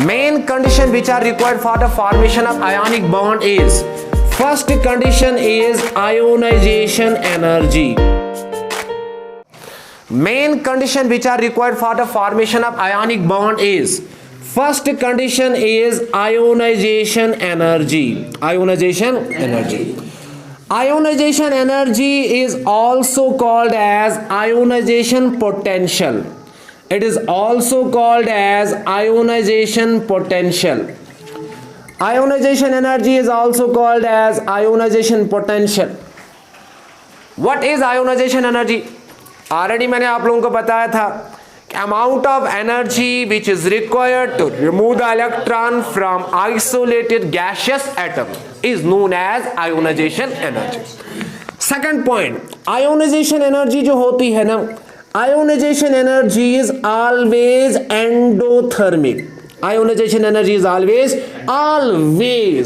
Main condition which are required for the formation of ionic bond is, first condition is ionization energy. Main condition which are required for the formation of ionic bond is, first condition is ionization energy. Ionization energy. Ionization energy is also called as ionization potential. It is also called as ionization potential. Ionization energy is also called as ionization potential. What is ionization energy? Already मैंने आप लोगों को बताया था कि amount of energy which is required to remove the electron from isolated gaseous atom is known as ionization energy. Second point, ionization energy जो होती है ना, ionization energy is always endothermic. Ionization energy is always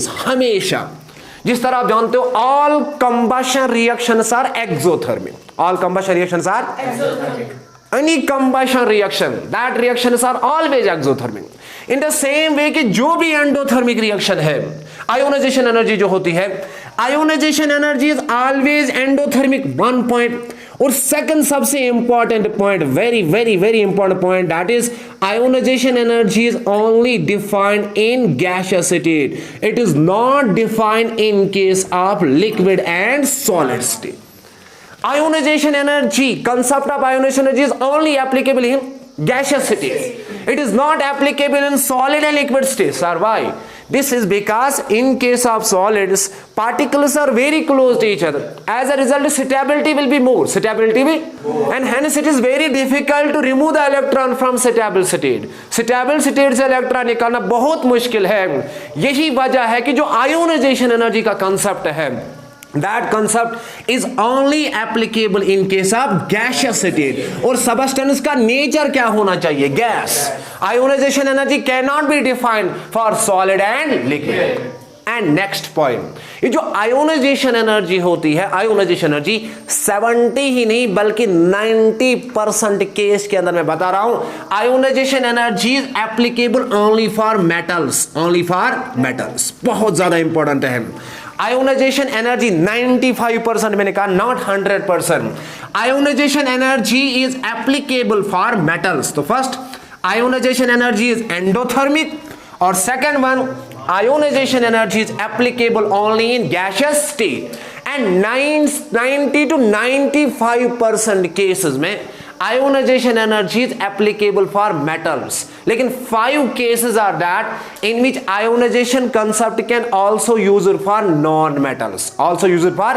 हमेशा. जिस तरह आप जानते हो all combustion reactions are exothermic. All combustion reactions are exothermic. Any combustion reaction, that reactions are always exothermic. In the same way कि जो भी endothermic reaction है, ionization energy जो होती है, ionization energy is always endothermic. One point. और second सबसे important point, very important point, that is ionization energy is only defined in gaseous state. It is not defined in case of liquid and solid state. Ionization energy, concept of ionization energy is only applicable in gaseous states. It is not applicable in solid and liquid states. Sir, why? This is because in case of solids, particles are very close to each other. As a result, stability will be more. And hence it is very difficult to remove the electron from stable state. Stable state से electron निकालना बहुत मुश्किल है. यही वजह है कि जो ionization energy का concept है, that concept is only applicable in case of gaseous state. और substance का nature क्या होना चाहिए? Gas. Ionization energy cannot be defined for solid and liquid. And next point, ये जो ionization energy होती है, ionization energy 70 ही नहीं बल्कि 90% केस के अंदर मैं बता रहा हूं, ionization energy is applicable only for metals. Only for metals. बहुत ज्यादा इंपॉर्टेंट है. Ionization energy 95% मैंने कहा, not 100%. Ionization energy is applicable for metals. तो first ionization energy is endothermic, और second one ionization energy is applicable only in gaseous state. And 90 to 95% cases में ionization energy is applicable for metals. लेकिन 5 cases are that in which ionization concept can also use for non-metals. Also use for,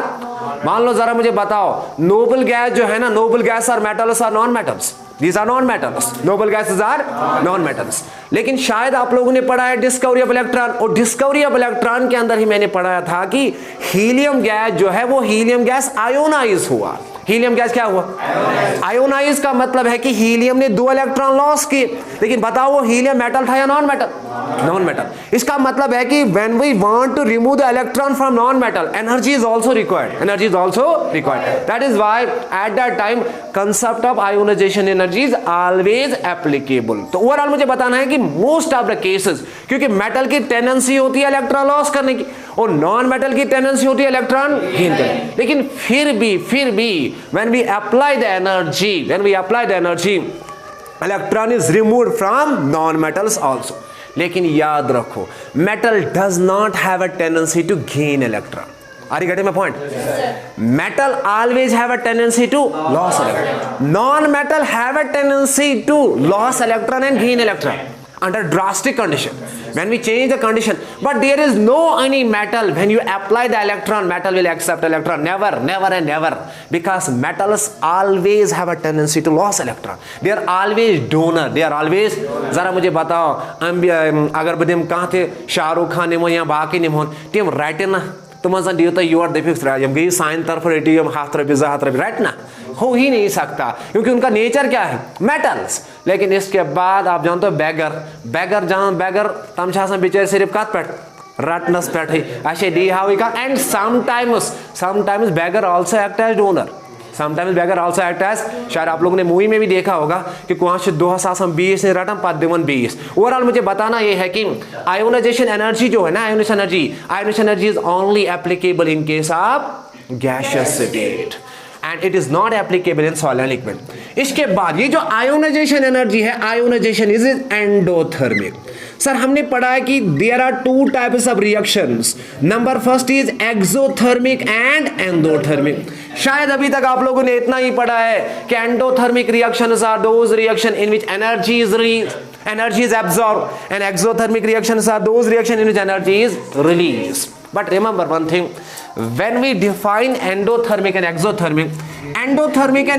मान लो जरा मुझे बताओ, noble gas जो है ना, noble gas are metals or non-metals? These are non-metals. Noble gases are non-metals. लेकिन शायद आप लोगों ने पढ़ा है डिस्कवरी ऑफ इलेक्ट्रॉन, और डिस्कवरी ऑफ इलेक्ट्रॉन के अंदर ही मैंने पढ़ाया था कि हीलियम गैस जो है वो हीलियम गैस आयोनाइज हुआ. हीलियम गैस क्या हुआ? आयोनाइज का मतलब है कि हीलियम ने 2 इलेक्ट्रॉन लॉस किए. लेकिन बताओ वो हीलियम मेटल था या नॉन मेटल? Non metal. इसका मतलब है कि when we want to remove the electron from non metal, energy is also required. Energy is also required. That is why at that time concept of ionisation energy is always applicable. तो overall मुझे बताना है कि most of the cases, क्योंकि metal की tendency होती है electron loss करने की और नॉन मेटल की टेंडेंसी होती है इलेक्ट्रॉन गेन करने की. लेकिन फिर भी when we apply the energy, electron is removed from non-metals also. लेकिन याद रखो, metal does not have a tendency to gain electron. Are you getting my point? Metal always have a tendency to lose electron. Non-metal have a tendency to lose electron and gain electron under drastic condition. When we change the condition, but there is no any metal when you apply the electron, metal will accept electron. Never and never, because metals always have a tendency to lose electron. They are always donor. They are always. जरा मुझे बताओ, अगर बदम कहाँ थे शाहरुख खान ने या बाकी ने मोहन टीम राइट ना, तो मज़ा दियो तो यूर देखिए यम गई साइन तरफ रेटी यम हाथ राइट ना, हो ही नहीं सकता क्योंकि उनका नेचर क्या है? मेटल्स. लेकिन इसके बाद आप जानते हो बैगर जहाँ बैगर तम बेचारे सिर्फ कत पे रटनस पे अच्छे डी हावी का. And sometimes beggar also act as donor. Sometimes beggar also act as, शायद आप लोगों ने मूवी में भी देखा होगा कि कुछ 2020 ने रटम पद दिवन 20। ओवरऑल मुझे बताना ये है कि आयोनाइजेशन एनर्जी जो है ना, ionisation energy is only applicable in case of gaseous state and it is not applicable in solid liquid. इसके बाद ये जो आयोनाइजेशन एनर्जी है, आयोनाइजेशन इज एंडोथर्मिक। सर हमने पढ़ा है कि there are two types of reactions. Number first is exothermic and endothermic. शायद अभी तक आप लोगों ने इतना ही पढ़ा है कि endothermic reactions are those reaction in which energy is absorbed, and exothermic reactions are those reactions in which energy is released. But remember one thing, when we define endothermic and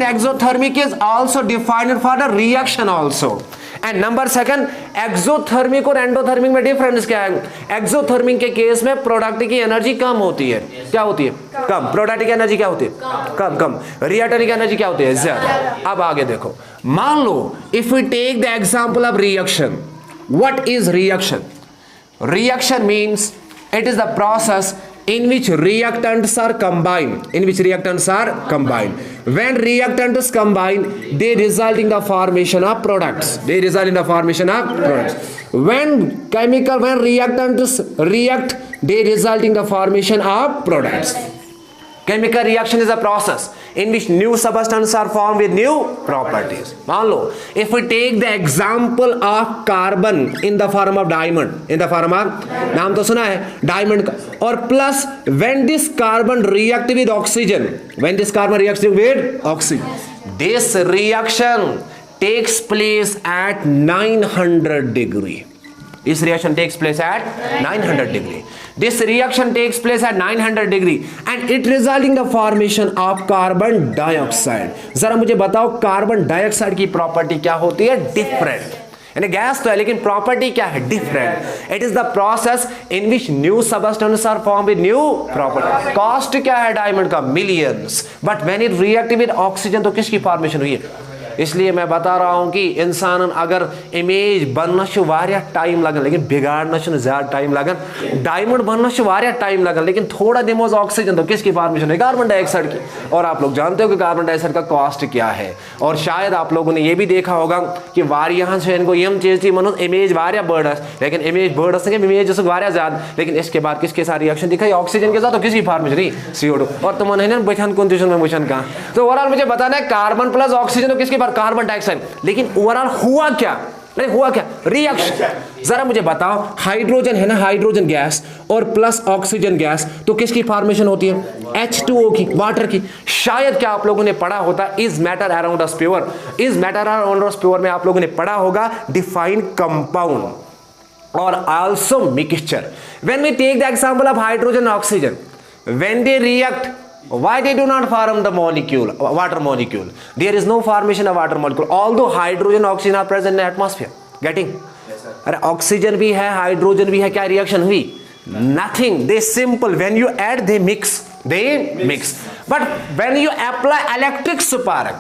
exothermic is also defined for the reaction also. And number second, exothermic और endothermic में difference क्या है? Exothermic के case में product की energy कम होती है। क्या होती है? कम। प्रोडक्ट की एनर्जी क्या होती है? कम। रिएक्टर की एनर्जी क्या होती है? ज्यादा। अब आगे देखो, मान लो if we take the example of reaction, what is reaction? Reaction means it is the process in which reactants are combined. When reactants combine, they result in the formation of products. When reactants react, they result in the formation of products. Chemical reaction is a process in which new substances are formed with new properties. मान लो if we take the example of carbon in the form of diamond, नाम तो सुना है diamond का, और plus when this carbon react with oxygen, this reaction takes place at 900 degree. This reaction takes place at 900 degree. This reaction takes place at 900 degree and it results in the formation of carbon dioxide. जरा मुझे बताओ carbon dioxide की property क्या होती है? Different. यानी gas तो है लेकिन प्रॉपर्टी क्या है? Different. It is the process in which new substance are form with new property. Cost क्या है डायमंड का? Millions. But when it react with oxygen तो किसकी फॉर्मेशन हुई है? इसलिए मैं बता रहा हूं कि इंसान अगर इमेज बनना टाइम लगन लेकिन बिगाड़ना ज्यादा टाइम लगन। डायमंड बनना टाइम लगन लेकिन थोड़ा दिमोज ऑक्सीजन तो किसकी फॉर्मेशन है? कार्बन डाइऑक्साइड की। और आप लोग जानते हो कि कार्बन डाइऑक्साइड का कॉस्ट क्या है। और शायद आप लोगों ने यह भी देखा होगा कि वारियां इनको यम चीज थी मनो इमेज वारिया बर्ड लेकिन इमेज बर्ड इमेज वारिया ज्यादा, लेकिन इसके बाद किसके साथ रिएक्शन दिखाई? ऑक्सीजन के साथ। तो किसकी फॉर्मेशन? CO2। और तुम बचन कंफ्यूजन में बुझन कहा। तो ओवरऑल मुझे बताना है कार्बन प्लस ऑक्सीजन तो किसके बाद? Carbon dioxide. लेकिन ओवरऑल हुआ क्या? रिएक्शन। जरा मुझे बताओ, हाइड्रोजन है ना, हाइड्रोजन गैस और प्लस ऑक्सीजन गैस तो किसकी फॉर्मेशन होती है? H2O की, वाटर की। शायद क्या आप लोगों ने पढ़ा होता is matter around us pure. Is matter around us pure में आप लोगों ने पढ़ा होगा डिफाइन कंपाउंड और also mixture. When we take the example of hydrogen and oxygen, when they react, why they do not form the molecule, water molecule? There is no formation of water molecule although hydrogen and oxygen are present in the atmosphere. Getting? अरे oxygen भी है, hydrogen भी है, क्या reaction हुई? Nothing. They simple. When you add, they mix. But when you apply electric spark,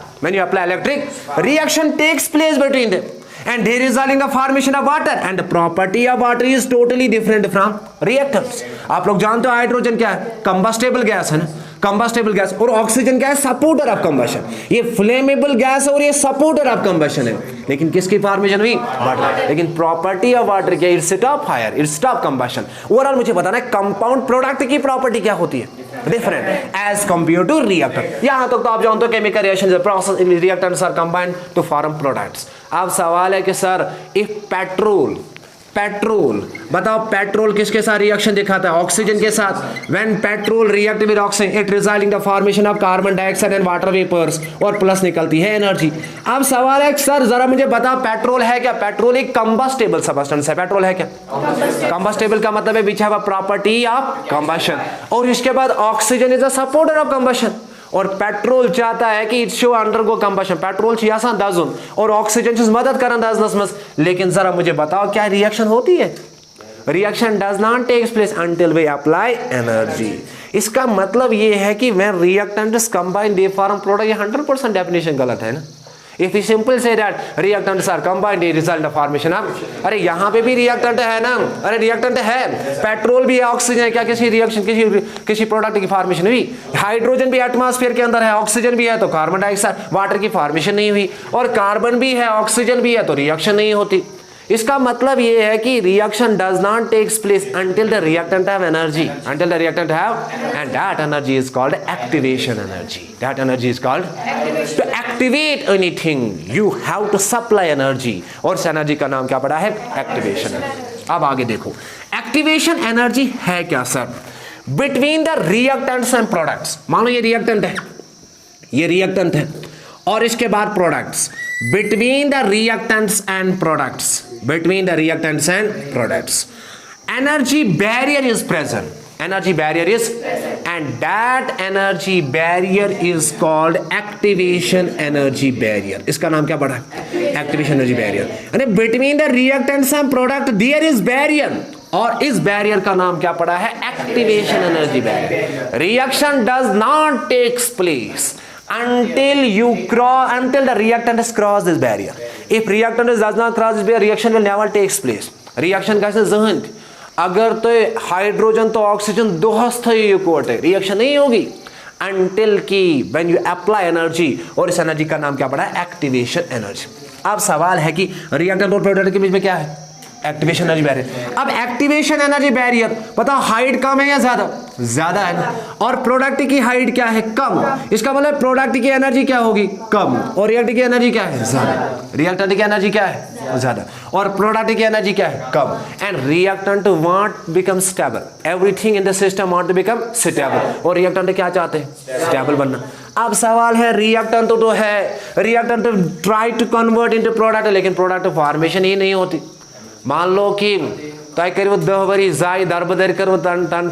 reaction takes place between them. And they result in the formation of water, and the property of water is totally different from reactants. आप लोग जानते हो hydrogen क्या है? Combustible gas है ना, combustible gas. और oxygen क्या है? Supporter of combustion. ये फ्लेमेबल गैस और ये सपोर्टर ऑफ कंबशन है। लेकिन किसकी फॉर्मेशन हुई? वाटर। लेकिन प्रॉपर्टी ऑफ वाटर क्या? It stop fire, it stop combustion. Overall मुझे बताना है कंपाउंड प्रोडक्ट की प्रॉपर्टी क्या होती है? Different as compare to reactor. यहां तक तो आप जानते हो chemical reaction process in reactants are combined to form products. अब सवाल है कि सर इफ पेट्रोल बताओ, पेट्रोल किसके साथ रिएक्शन दिखाता है? ऑक्सीजन के साथ। When petrol react with oxygen it result in the formation of carbon dioxide and water vapours और प्लस निकलती है एनर्जी। अब सवाल है सर जरा मुझे बताओ पेट्रोल है क्या? पेट्रोल एक कंबस्टेबल सब्सटेंस है। पेट्रोल है क्या? कंबस्टेबल का मतलब है which have a property of combustion. और इसके बाद oxygen is a supporter of combustion. और पेट्रोल चाहता है कि it show undergo combustion. Petrol आसान दाजुन और ऑक्सीजन से मदद करन दाजनस मस। लेकिन जरा मुझे बताओ क्या रिएक्शन होती है? Reaction does not takes place until we apply energy. इसका मतलब ये है कि when reactants combine they form product. ये 100% डेफिनेशन गलत है ना। If you simple say that reactants are combined they result the formation of, अरे यहाँ पे भी रिएक्टेंट है ना, अरे रिएक्टेंट है, पेट्रोल भी है, ऑक्सीजन है, क्या किसी रिएक्शन किसी प्रोडक्ट की फॉर्मेशन हुई? हाइड्रोजन भी एटमॉस्फेयर के अंदर है, ऑक्सीजन भी है तो कार्बन डाइऑक्साइड वाटर की फॉर्मेशन नहीं हुई, और कार्बन भी है ऑक्सीजन भी है तो रिएक्शन नहीं होती। इसका मतलब ये है कि reaction does not takes place until the reactant have energy, until the reactant have, and that energy is called activation energy. That energy is called to activate anything you have to supply energy, और इस energy का नाम क्या पड़ा है? Activation energy. अब आगे देखो एक्टिवेशन एनर्जी है क्या sir? Between the reactants and products. मान लो ये रिएक्टेंट है, ये रिएक्टेंट है, और इसके बाद products. Between the reactants and products, between the reactants and products, energy barrier is present. Energy barrier is, and that energy barrier is called activation energy barrier. इसका नाम क्या पड़ा? Activation energy barrier. अरे between the reactants and product there is barrier, और इस barrier का नाम क्या पड़ा है? Activation energy barrier. Reaction does not takes place until the reactant has crossed this barrier. If reactant does not cross this barrier, reaction will never takes place. Reaction कैसे जहन? अगर तो हाइड्रोजन तो ऑक्सीजन दोहस्त है, रिएक्शन नहीं होगी until की when you apply energy, और इस एनर्जी का नाम क्या पड़ा है? Activation energy. अब सवाल है कि रिएक्टेंट और प्रोडक्ट के बीच में क्या है? Activation energy barrier. अब एक्टिवेशन एनर्जी बैरियर बताओ, हाइट कम है या ज्यादा? ज्यादा है ना, और प्रोडक्ट की हाइट क्या है? कम। इसका मतलब प्रोडक्ट की एनर्जी क्या होगी? कम, और रिएक्टेंट की एनर्जी क्या है? ज्यादा। रिएक्टेंट की एनर्जी क्या है? ज्यादा, और प्रोडक्ट की एनर्जी क्या है? कम। And reactant want become stable, everything in the system want to become stable, और रिएक्टेंट क्या चाहते हैं? स्टेबल बनना। अब सवाल है रिएक्टेंट तो है, reactant try to convert into product, लेकिन प्रोडक्ट फॉर्मेशन ही नहीं होती। मान लो कि तय करो 10 वरी जाय दरबदर करो तन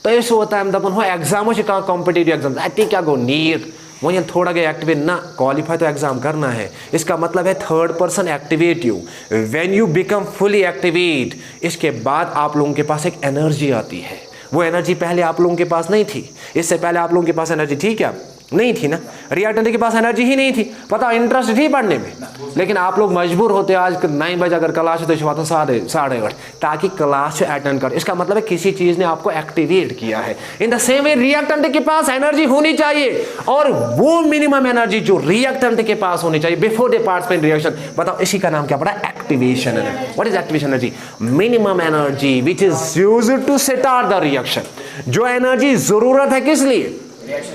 तो होता है दपन हो एग्जाम कॉम्पिटिटिव एग्जाम अति क्या गो नीट वही थोड़ा गए एक्टिवेट ना क्वालिफाई तो एग्जाम करना है। इसका मतलब है third person activate you, when you become fully activate, इसके बाद आप लोगों के पास एक एनर्जी आती है। वो एनर्जी पहले आप लोगों के पास नहीं थी, इससे पहले आप लोगों के पास एनर्जी थी क्या? नहीं थी ना। रिएक्टेंट के पास एनर्जी ही नहीं थी, पता इंटरेस्ट थी पढ़ने में, लेकिन आप लोग मजबूर होते आज 9 बजे अगर क्लास है तो 7:30 ताकि क्लास अटेंड कर। इसका मतलब है किसी चीज ने आपको एक्टिवेट किया है। In the same way reactant के पास एनर्जी होनी चाहिए, और वो मिनिमम एनर्जी जो रिएक्टेंट के पास होनी चाहिए बिफोर दे पार्टिसिपेट रिएक्शन। बताओ इसी का नाम क्या पड़ा? Activation energy. What is activation energy? Minimum energy which is used to start the reaction. जो एनर्जी जरूरत है किस लिए?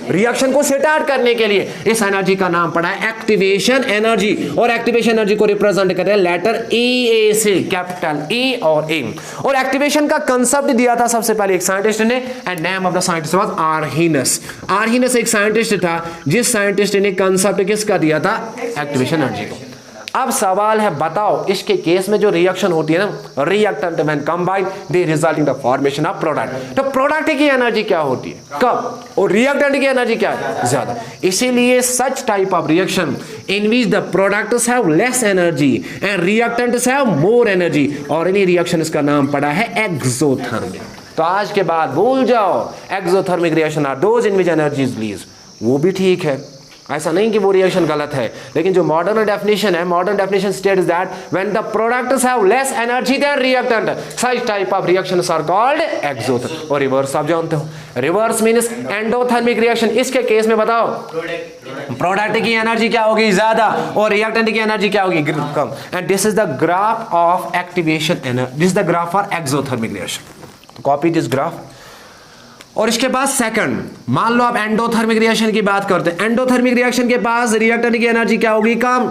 रिएक्शन को स्टार्ट करने के लिए। इस एनर्जी का नाम पड़ा है एक्टिवेशन एनर्जी, और एक्टिवेशन एनर्जी को रिप्रेजेंट करते हैं लेटर ए से, कैपिटल ए और ए। और एक्टिवेशन का कंसेप्ट दिया था सबसे पहले एक साइंटिस्ट ने, and name of the scientist was Arrhenius. Arrhenius एक साइंटिस्ट था जिस साइंटिस्ट ने कंसेप्ट किसका दिया था? एक्टिवेशन एनर्जी को। अब सवाल है बताओ इसके केस में जो रिएक्शन होती है ना, reactant when combined they result in the formation of product. तो प्रोडक्ट की एनर्जी क्या होती है? कम, और रिएक्टेंट की एनर्जी क्या है? ज्यादा। इसीलिए सच type of reaction in which the products have less energy and reactants have more energy, और इन्हीं रिएक्शन का नाम पड़ा है एक्सोथर्मिक। तो आज के बाद भूल जाओ exothermic reaction are those in which energy is released. वो भी ठीक है, ऐसा नहीं कि वो रिएक्शन गलत है, लेकिन जो मॉडर्न डेफिनेशन है, modern definition states that when the products have less energy than reactant such type of reactions are called exothermic. और रिवर्स आप जानते हो, रिवर्स मींस एंडोथर्मिक रिएक्शन। इसके केस में बताओ प्रोडक्ट की एनर्जी क्या होगी? ज्यादा, और रिएक्टेंट की एनर्जी क्या होगी? कम। And this is the graph of activation energy, this is the graph for exothermic reaction. Copy this graph. और इसके बाद सेकंड, मान लो आप एंडोथर्मिक रिएक्शन की बात करते हैं। एंडोथर्मिक रिएक्शन के पास रिएक्टेंट की एनर्जी क्या होगी? कम।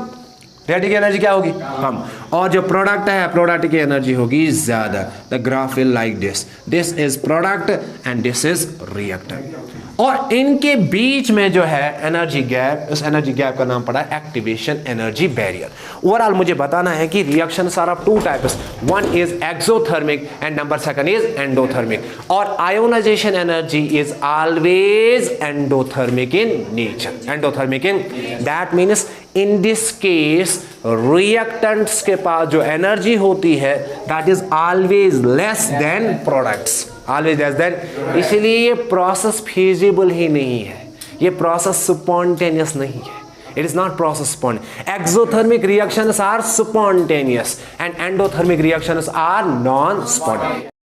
रिएक्टेंट की एनर्जी क्या होगी? कम। और जो प्रोडक्ट है, प्रोडक्ट की एनर्जी होगी ज्यादा। The graph will like this, this is product and this is reactant. और इनके बीच में जो है एनर्जी गैप, उस एनर्जी गैप का नाम पड़ा है एक्टिवेशन एनर्जी बैरियर। ओवरऑल मुझे बताना है कि reactions are of two types, one is exothermic and number second is endothermic. और ionisation energy is always endothermic in nature. Endothermic in that means in this case reactants के पास जो energy होती है that is always less than products, always less than. इसलिए ये process feasible ही नहीं है, ये प्रोसेस स्पॉन्टेनियस नहीं है। It is not process spontaneous. Exothermic reactions are spontaneous and endothermic reactions are non-spontaneous.